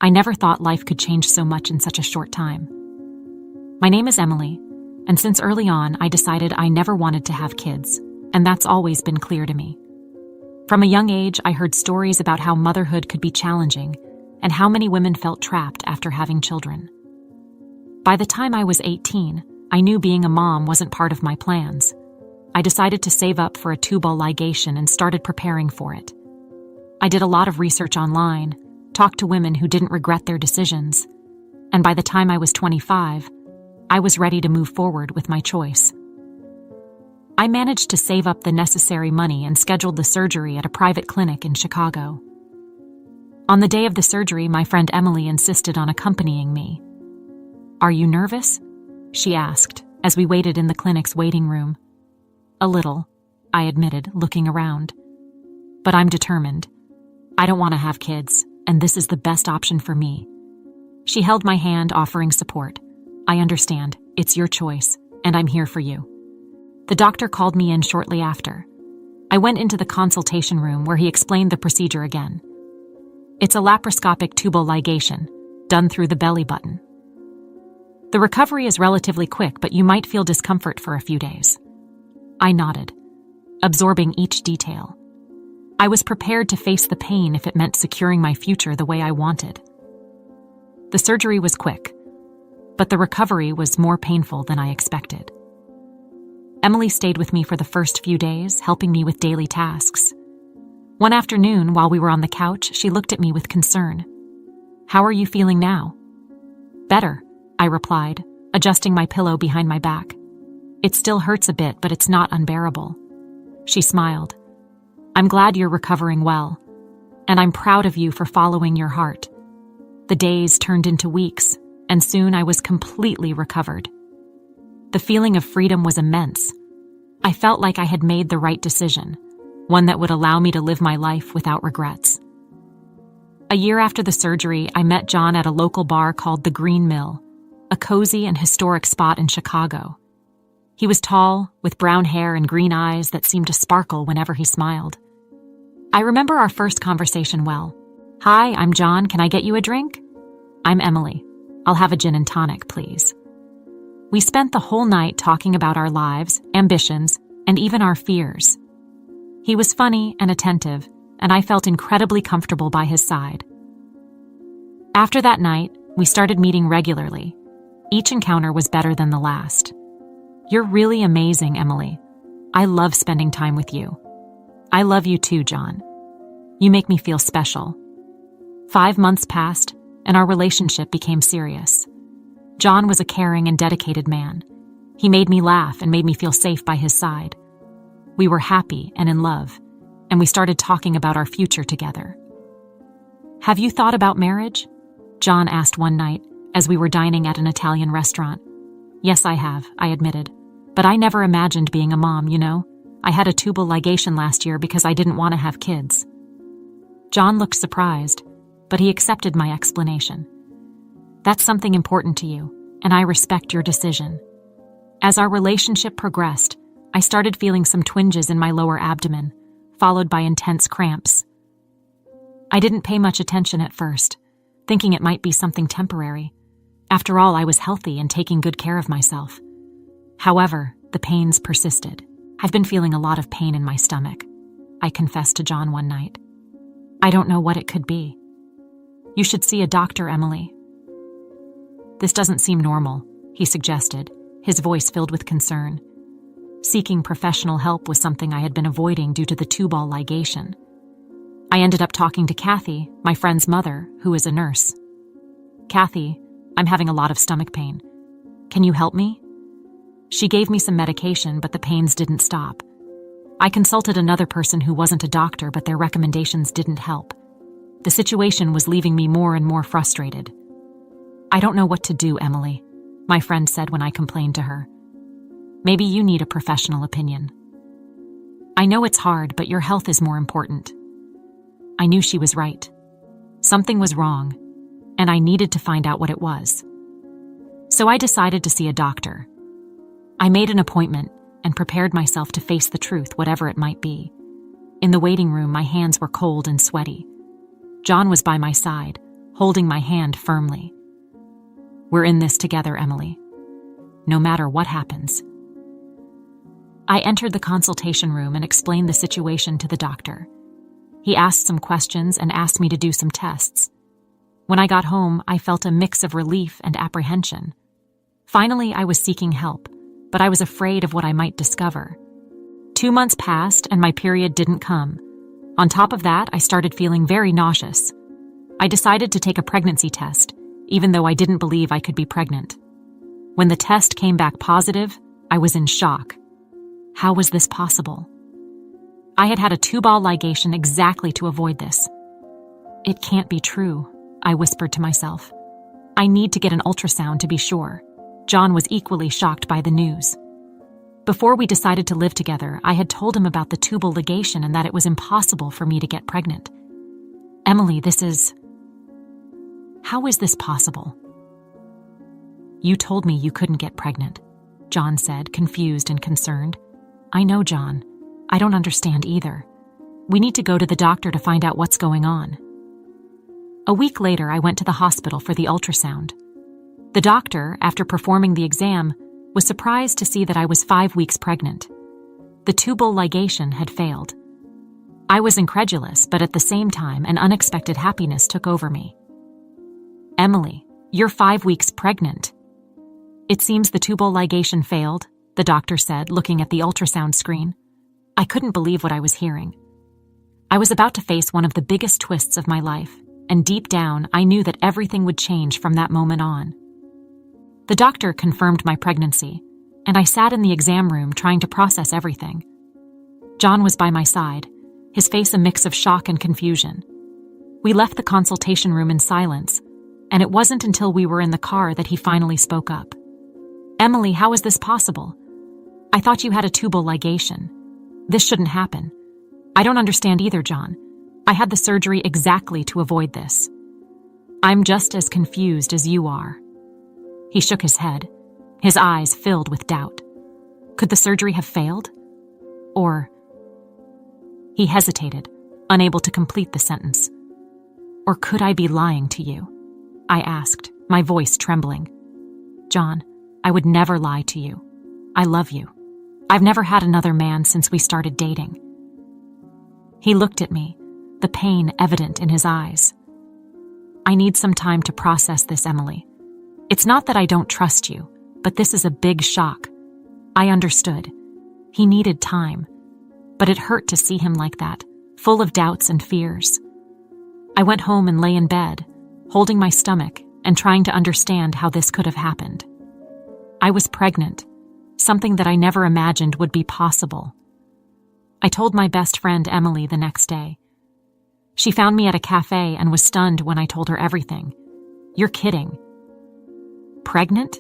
I never thought life could change so much in such a short time. My name is Emily, and since early on, I decided I never wanted to have kids, and that's always been clear to me. From a young age, I heard stories about how motherhood could be challenging and how many women felt trapped after having children. By the time I was 18, I knew being a mom wasn't part of my plans. I decided to save up for a tubal ligation and started preparing for it. I did a lot of research online, talked to women who didn't regret their decisions, and by the time I was 25, I was ready to move forward with my choice. I managed to save up the necessary money and scheduled the surgery at a private clinic in Chicago. On the day of the surgery, my friend Emily insisted on accompanying me. "Are you nervous?" she asked as we waited in the clinic's waiting room. "A little," I admitted, looking around. "But I'm determined. I don't want to have kids, and this is the best option for me." She held my hand, offering support. "I understand. It's your choice, and I'm here for you." The doctor called me in shortly after. I went into the consultation room where he explained the procedure again. It's a laparoscopic tubal ligation, done through the belly button. The recovery is relatively quick, but you might feel discomfort for a few days. I nodded, absorbing each detail. I was prepared to face the pain if it meant securing my future the way I wanted. The surgery was quick, but the recovery was more painful than I expected. Emily stayed with me for the first few days, helping me with daily tasks. One afternoon, while we were on the couch, she looked at me with concern. "How are you feeling now?" "Better," I replied, adjusting my pillow behind my back. "It still hurts a bit, but it's not unbearable." She smiled. "I'm glad you're recovering well, and I'm proud of you for following your heart." The days turned into weeks, and soon I was completely recovered. The feeling of freedom was immense. I felt like I had made the right decision, one that would allow me to live my life without regrets. A year after the surgery, I met John at a local bar called the Green Mill, a cozy and historic spot in Chicago. He was tall, with brown hair and green eyes that seemed to sparkle whenever he smiled. I remember our first conversation well. "Hi, I'm John. Can I get you a drink?" "I'm Emily. I'll have a gin and tonic, please." We spent the whole night talking about our lives, ambitions, and even our fears. He was funny and attentive, and I felt incredibly comfortable by his side. After that night, we started meeting regularly. Each encounter was better than the last. "You're really amazing, Emily. I love spending time with you." "I love you too, John. You make me feel special." 5 months passed, and our relationship became serious. John was a caring and dedicated man. He made me laugh and made me feel safe by his side. We were happy and in love, and we started talking about our future together. "Have you thought about marriage?" John asked one night as we were dining at an Italian restaurant. "Yes, I have," I admitted. "But I never imagined being a mom, you know? I had a tubal ligation last year because I didn't want to have kids." John looked surprised, but he accepted my explanation. "That's something important to you, and I respect your decision." As our relationship progressed, I started feeling some twinges in my lower abdomen, followed by intense cramps. I didn't pay much attention at first, thinking it might be something temporary. After all, I was healthy and taking good care of myself. However, the pains persisted. "I've been feeling a lot of pain in my stomach," I confessed to John one night. "I don't know what it could be." "You should see a doctor, Emily." "This doesn't seem normal," he suggested, his voice filled with concern. Seeking professional help was something I had been avoiding due to the tubal ligation. I ended up talking to Kathy, my friend's mother, who is a nurse. "Kathy, I'm having a lot of stomach pain. Can you help me?" She gave me some medication, but the pains didn't stop. I consulted another person who wasn't a doctor, but their recommendations didn't help. The situation was leaving me more and more frustrated. "I don't know what to do, Emily," my friend said when I complained to her. "Maybe you need a professional opinion." "I know it's hard, but your health is more important." I knew she was right. Something was wrong, and I needed to find out what it was. So I decided to see a doctor. I made an appointment and prepared myself to face the truth, whatever it might be. In the waiting room, my hands were cold and sweaty. John was by my side, holding my hand firmly. "We're in this together, Emily. No matter what happens." I entered the consultation room and explained the situation to the doctor. He asked some questions and asked me to do some tests. When I got home, I felt a mix of relief and apprehension. Finally, I was seeking help, but I was afraid of what I might discover. 2 months passed and my period didn't come. On top of that, I started feeling very nauseous. I decided to take a pregnancy test, even though I didn't believe I could be pregnant. When the test came back positive, I was in shock. How was this possible? I had had a 2-ball ligation exactly to avoid this. "It can't be true," I whispered to myself. "I need to get an ultrasound to be sure." John was equally shocked by the news. Before we decided to live together, I had told him about the tubal ligation and that it was impossible for me to get pregnant. "Emily, how is this possible?" "You told me you couldn't get pregnant," John said, confused and concerned. "I know, John. I don't understand either. We need to go to the doctor to find out what's going on." A week later, I went to the hospital for the ultrasound. The doctor, after performing the exam, was surprised to see that I was 5 weeks pregnant. The tubal ligation had failed. I was incredulous, but at the same time, an unexpected happiness took over me. "Emily, you're 5 weeks pregnant." "It seems the tubal ligation failed," the doctor said, looking at the ultrasound screen. I couldn't believe what I was hearing. I was about to face one of the biggest twists of my life, and deep down, I knew that everything would change from that moment on. The doctor confirmed my pregnancy, and I sat in the exam room trying to process everything. John was by my side, his face a mix of shock and confusion. We left the consultation room in silence, and it wasn't until we were in the car that he finally spoke up. "Emily, how is this possible? I thought you had a tubal ligation. This shouldn't happen. I don't understand either, John. I had the surgery exactly to avoid this. I'm just as confused as you are." He shook his head, his eyes filled with doubt. Could the surgery have failed? Or... He hesitated, unable to complete the sentence. "Or could I be lying to you?" I asked, my voice trembling. "John, I would never lie to you. I love you. I've never had another man since we started dating." He looked at me, the pain evident in his eyes. "I need some time to process this, Emily. It's not that I don't trust you, but this is a big shock." I understood. He needed time, but it hurt to see him like that, full of doubts and fears. I went home and lay in bed, holding my stomach and trying to understand how this could have happened. I was pregnant, something that I never imagined would be possible. I told my best friend Emily the next day. She found me at a cafe and was stunned when I told her everything. "You're kidding. Pregnant?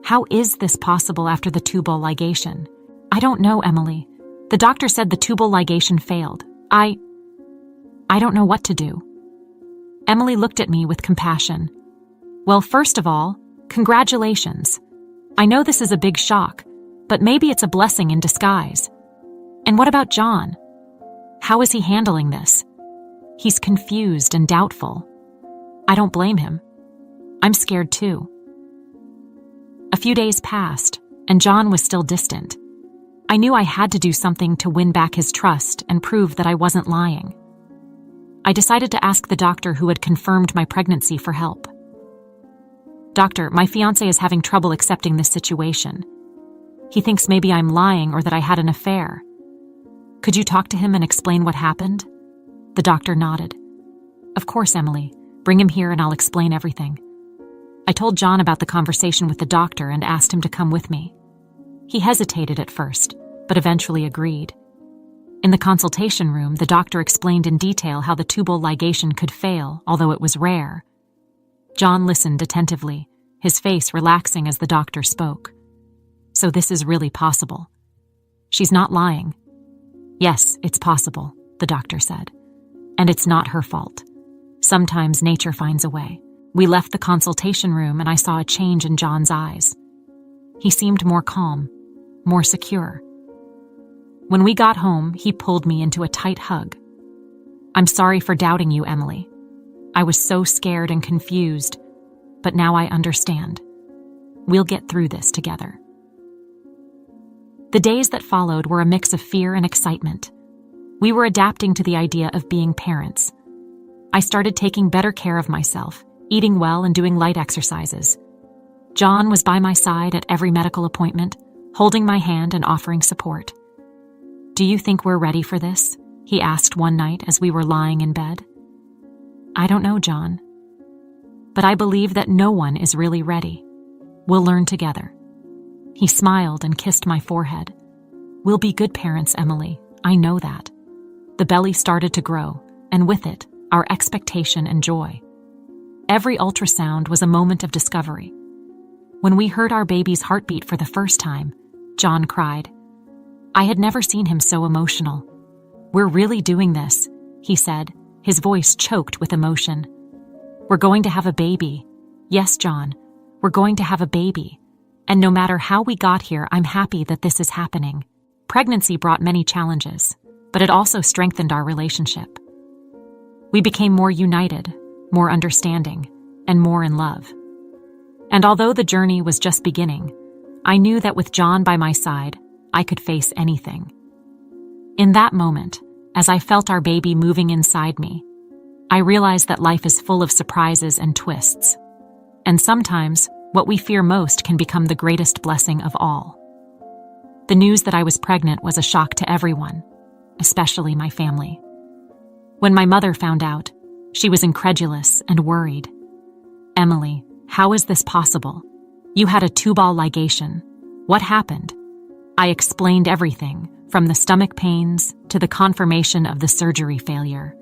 How is this possible after the tubal ligation?" "I don't know, Emily. The doctor said the tubal ligation failed. I don't know what to do." Emily looked at me with compassion. "Well, first of all, congratulations. I know this is a big shock, but maybe it's a blessing in disguise. And what about John? How is he handling this? He's confused and doubtful. I don't blame him. I'm scared too." A few days passed, and John was still distant. I knew I had to do something to win back his trust and prove that I wasn't lying. I decided to ask the doctor who had confirmed my pregnancy for help. "Doctor, my fiancé is having trouble accepting this situation. He thinks maybe I'm lying or that I had an affair. Could you talk to him and explain what happened?" The doctor nodded. "Of course, Emily. Bring him here and I'll explain everything." I told John about the conversation with the doctor and asked him to come with me. He hesitated at first, but eventually agreed. In the consultation room, the doctor explained in detail how the tubal ligation could fail, although it was rare. John listened attentively, his face relaxing as the doctor spoke. "So this is really possible. She's not lying." "Yes, it's possible," the doctor said. "And it's not her fault. Sometimes nature finds a way." We left the consultation room and I saw a change in John's eyes. He seemed more calm, more secure. When we got home, he pulled me into a tight hug. "I'm sorry for doubting you, Emily. I was so scared and confused, but now I understand. We'll get through this together. The days that followed were a mix of fear and excitement. We were adapting to the idea of being parents. I started taking better care of myself, eating well and doing light exercises. John was by my side at every medical appointment, holding my hand and offering support. "Do you think we're ready for this?" he asked one night as we were lying in bed. "I don't know, John. But I believe that no one is really ready. We'll learn together." He smiled and kissed my forehead. "We'll be good parents, Emily. I know that." The belly started to grow, and with it, our expectation and joy. Every ultrasound was a moment of discovery. When we heard our baby's heartbeat for the first time, John cried. I had never seen him so emotional. "We're really doing this," he said, his voice choked with emotion. "We're going to have a baby. Yes, John, we're going to have a baby. And no matter how we got here, I'm happy that this is happening." Pregnancy brought many challenges, but it also strengthened our relationship. We became more united, more understanding, and more in love. And although the journey was just beginning, I knew that with John by my side, I could face anything. In that moment, as I felt our baby moving inside me, I realized that life is full of surprises and twists. And sometimes, what we fear most can become the greatest blessing of all. The news that I was pregnant was a shock to everyone, especially my family. When my mother found out, she was incredulous and worried. "Emily, how is this possible? You had a 2-ball ligation. What happened?" I explained everything, from the stomach pains to the confirmation of the surgery failure.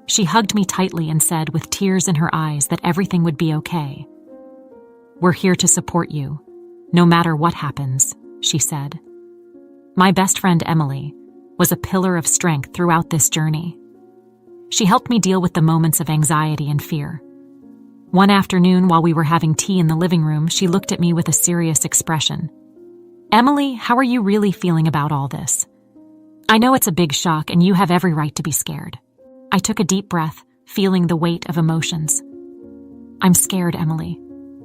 She hugged me tightly and said with tears in her eyes that everything would be okay. "We're here to support you, no matter what happens," she said. My best friend Emily was a pillar of strength throughout this journey. She helped me deal with the moments of anxiety and fear. One afternoon, while we were having tea in the living room, she looked at me with a serious expression. "Emily, how are you really feeling about all this? I know it's a big shock and you have every right to be scared." I took a deep breath, feeling the weight of emotions. "I'm scared, Emily.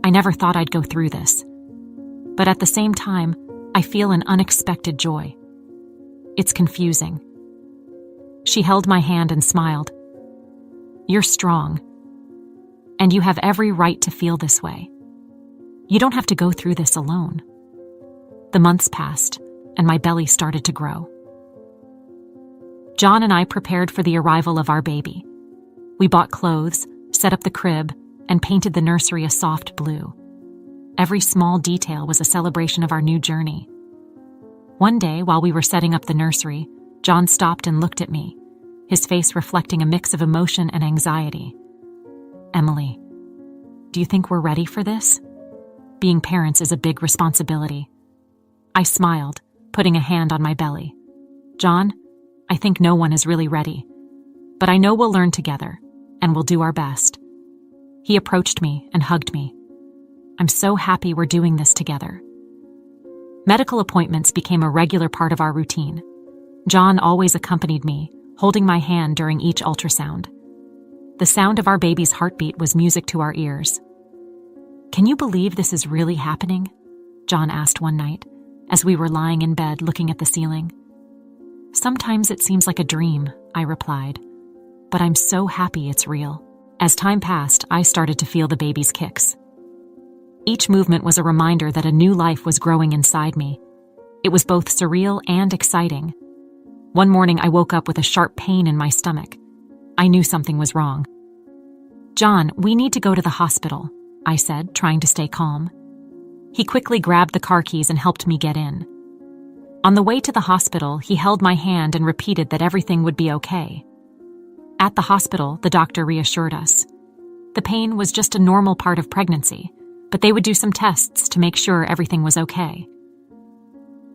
I never thought I'd go through this. But at the same time, I feel an unexpected joy. It's confusing." She held my hand and smiled. "You're strong. And you have every right to feel this way. You don't have to go through this alone." The months passed, and my belly started to grow. John and I prepared for the arrival of our baby. We bought clothes, set up the crib, and painted the nursery a soft blue. Every small detail was a celebration of our new journey. One day, while we were setting up the nursery, John stopped and looked at me, his face reflecting a mix of emotion and anxiety. "Emily, do you think we're ready for this? Being parents is a big responsibility." I smiled, putting a hand on my belly. "John, I think no one is really ready. But I know we'll learn together, and we'll do our best." He approached me and hugged me. "I'm so happy we're doing this together." Medical appointments became a regular part of our routine. John always accompanied me, holding my hand during each ultrasound. The sound of our baby's heartbeat was music to our ears. "Can you believe this is really happening?" John asked one night, as we were lying in bed looking at the ceiling. "Sometimes it seems like a dream," I replied, "but I'm so happy it's real." As time passed, I started to feel the baby's kicks. Each movement was a reminder that a new life was growing inside me. It was both surreal and exciting. One morning, I woke up with a sharp pain in my stomach. I knew something was wrong. "John, we need to go to the hospital," I said, trying to stay calm. He quickly grabbed the car keys and helped me get in. On the way to the hospital, he held my hand and repeated that everything would be okay. At the hospital, the doctor reassured us. The pain was just a normal part of pregnancy, but they would do some tests to make sure everything was okay.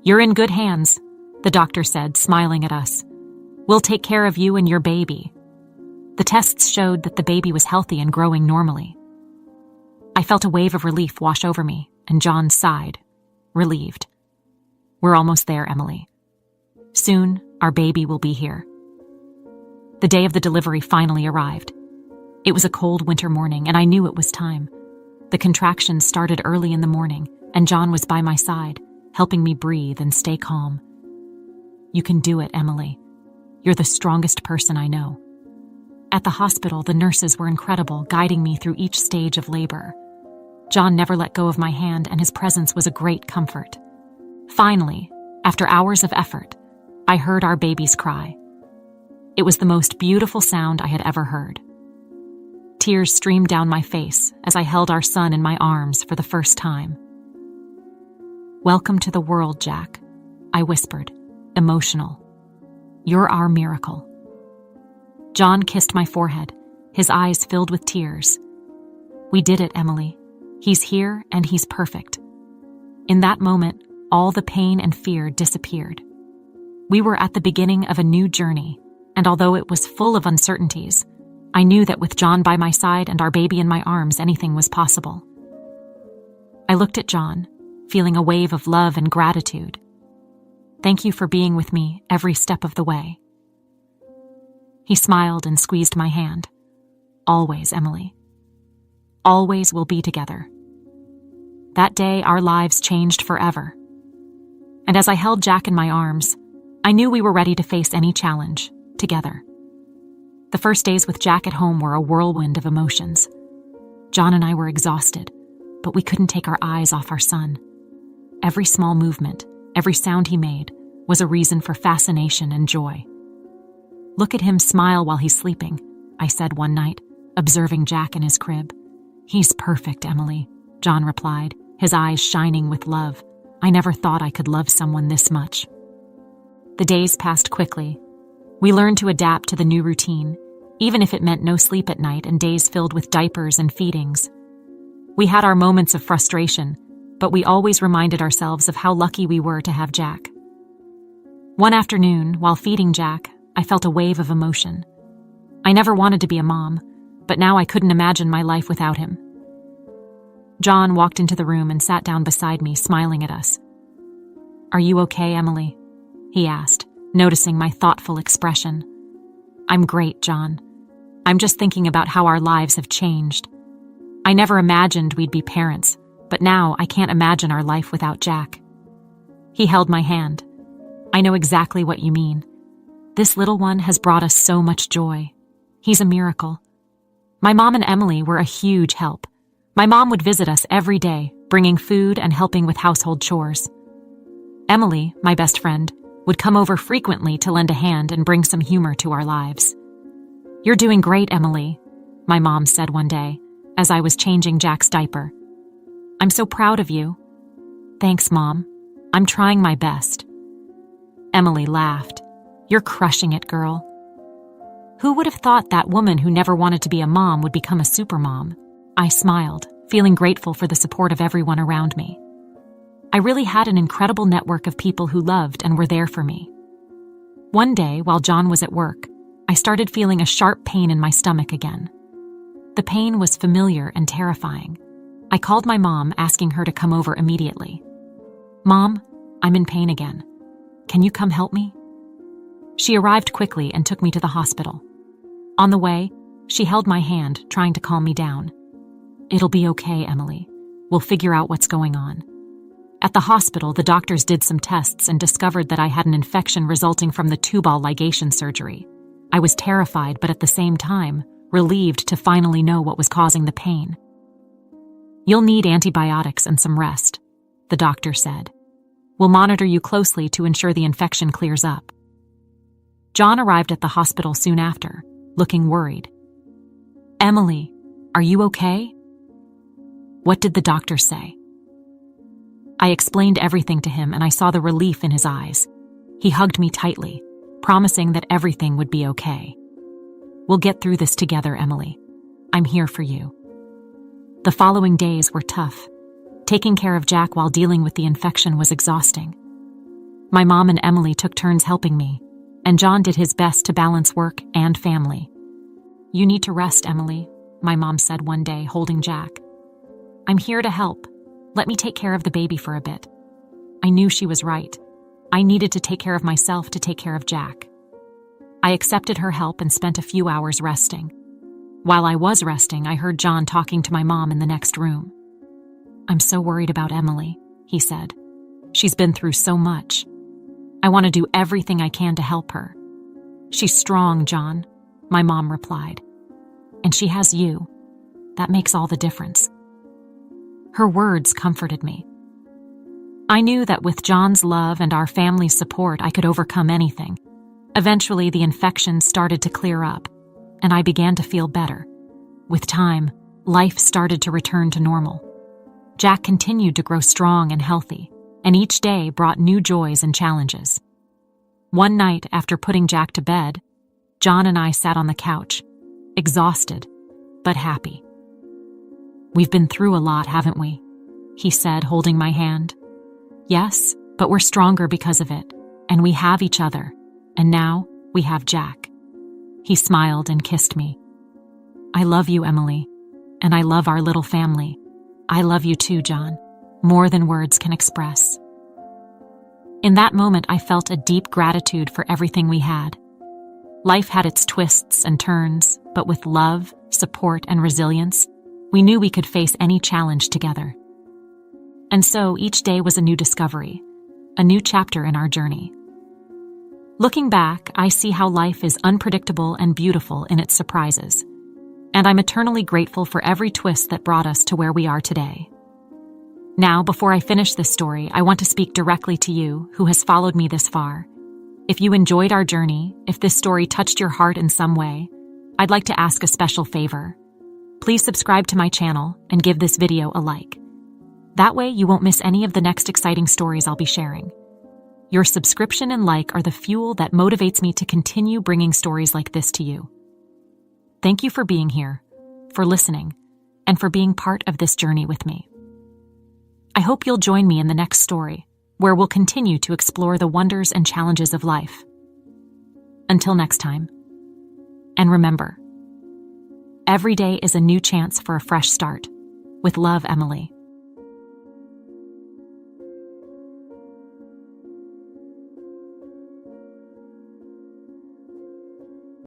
"You're in good hands," the doctor said, smiling at us. "We'll take care of you and your baby." The tests showed that the baby was healthy and growing normally. I felt a wave of relief wash over me, and John sighed, relieved. "We're almost there, Emily. Soon, our baby will be here." The day of the delivery finally arrived. It was a cold winter morning, and I knew it was time. The contractions started early in the morning, and John was by my side, helping me breathe and stay calm. "You can do it, Emily. You're the strongest person I know." At the hospital, the nurses were incredible, guiding me through each stage of labor. John never let go of my hand, and his presence was a great comfort. Finally, after hours of effort, I heard our baby's cry. It was the most beautiful sound I had ever heard. Tears streamed down my face as I held our son in my arms for the first time. "Welcome to the world, Jack," I whispered, emotional. "You're our miracle." John kissed my forehead, his eyes filled with tears. "We did it, Emily. He's here and he's perfect." In that moment, all the pain and fear disappeared. We were at the beginning of a new journey, and although it was full of uncertainties, I knew that with John by my side and our baby in my arms, anything was possible. I looked at John, feeling a wave of love and gratitude. "Thank you for being with me every step of the way." He smiled and squeezed my hand. "Always, Emily. Always we'll be together." That day, our lives changed forever. And as I held Jack in my arms, I knew we were ready to face any challenge, together. The first days with Jack at home were a whirlwind of emotions. John and I were exhausted, but we couldn't take our eyes off our son. Every small movement, every sound he made, was a reason for fascination and joy. "Look at him smile while he's sleeping," I said one night, observing Jack in his crib. "He's perfect, Emily," John replied, his eyes shining with love. I never thought I could love someone this much. The days passed quickly. We learned to adapt to the new routine, even if it meant no sleep at night and days filled with diapers and feedings. We had our moments of frustration, but we always reminded ourselves of how lucky we were to have Jack. One afternoon, while feeding Jack, I felt a wave of emotion. I never wanted to be a mom, but now I couldn't imagine my life without him. John walked into the room and sat down beside me, smiling at us. "Are you okay, Emily?" he asked, noticing my thoughtful expression. "I'm great, John. I'm just thinking about how our lives have changed. I never imagined we'd be parents, but now I can't imagine our life without Jack." He held my hand. "I know exactly what you mean. This little one has brought us so much joy. He's a miracle. My mom and Emily were a huge help. My mom would visit us every day, bringing food and helping with household chores. Emily, my best friend, would come over frequently to lend a hand and bring some humor to our lives. "You're doing great, Emily," my mom said one day, as I was changing Jack's diaper. "I'm so proud of you." "Thanks, Mom. I'm trying my best." Emily laughed. "You're crushing it, girl." Who would have thought that woman who never wanted to be a mom would become a supermom? I smiled, feeling grateful for the support of everyone around me. I really had an incredible network of people who loved and were there for me. One day, while John was at work, I started feeling a sharp pain in my stomach again. The pain was familiar and terrifying. I called my mom, asking her to come over immediately. "Mom, I'm in pain again. Can you come help me?" She arrived quickly and took me to the hospital. On the way, she held my hand, trying to calm me down. "It'll be okay, Emily. We'll figure out what's going on." At the hospital, the doctors did some tests and discovered that I had an infection resulting from the tubal ligation surgery. I was terrified, but at the same time, relieved to finally know what was causing the pain. "You'll need antibiotics and some rest," the doctor said. "We'll monitor you closely to ensure the infection clears up." John arrived at the hospital soon after, looking worried. "Emily, are you okay?" "What did the doctor say?" I explained everything to him, and I saw the relief in his eyes. He hugged me tightly, promising that everything would be okay. "We'll get through this together, Emily. I'm here for you." The following days were tough. Taking care of Jack while dealing with the infection was exhausting. My mom and Emily took turns helping me, and John did his best to balance work and family. "You need to rest, Emily," my mom said one day, holding Jack. "I'm here to help. Let me take care of the baby for a bit." I knew she was right. I needed to take care of myself to take care of Jack. I accepted her help and spent a few hours resting. While I was resting, I heard John talking to my mom in the next room. "I'm so worried about Emily," he said. "She's been through so much. I want to do everything I can to help her." "She's strong, John," my mom replied. "And she has you. That makes all the difference." Her words comforted me. I knew that with John's love and our family's support, I could overcome anything. Eventually, the infection started to clear up, and I began to feel better. With time, life started to return to normal. Jack continued to grow strong and healthy, and each day brought new joys and challenges. One night, after putting Jack to bed, John and I sat on the couch, exhausted, but happy. "We've been through a lot, haven't we?" he said, holding my hand. "Yes, but we're stronger because of it, and we have each other, and now we have Jack." He smiled and kissed me. "I love you, Emily, and I love our little family. I love you too, John, more than words can express." In that moment, I felt a deep gratitude for everything we had. Life had its twists and turns, but with love, support, and resilience, we knew we could face any challenge together. And so each day was a new discovery, a new chapter in our journey. Looking back, I see how life is unpredictable and beautiful in its surprises, and I'm eternally grateful for every twist that brought us to where we are today. Now, before I finish this story, I want to speak directly to you who has followed me this far. If you enjoyed our journey, if this story touched your heart in some way, I'd like to ask a special favor. Please subscribe to my channel and give this video a like. That way you won't miss any of the next exciting stories I'll be sharing. Your subscription and like are the fuel that motivates me to continue bringing stories like this to you. Thank you for being here, for listening, and for being part of this journey with me. I hope you'll join me in the next story, where we'll continue to explore the wonders and challenges of life. Until next time. And remember, every day is a new chance for a fresh start. With love, Emily.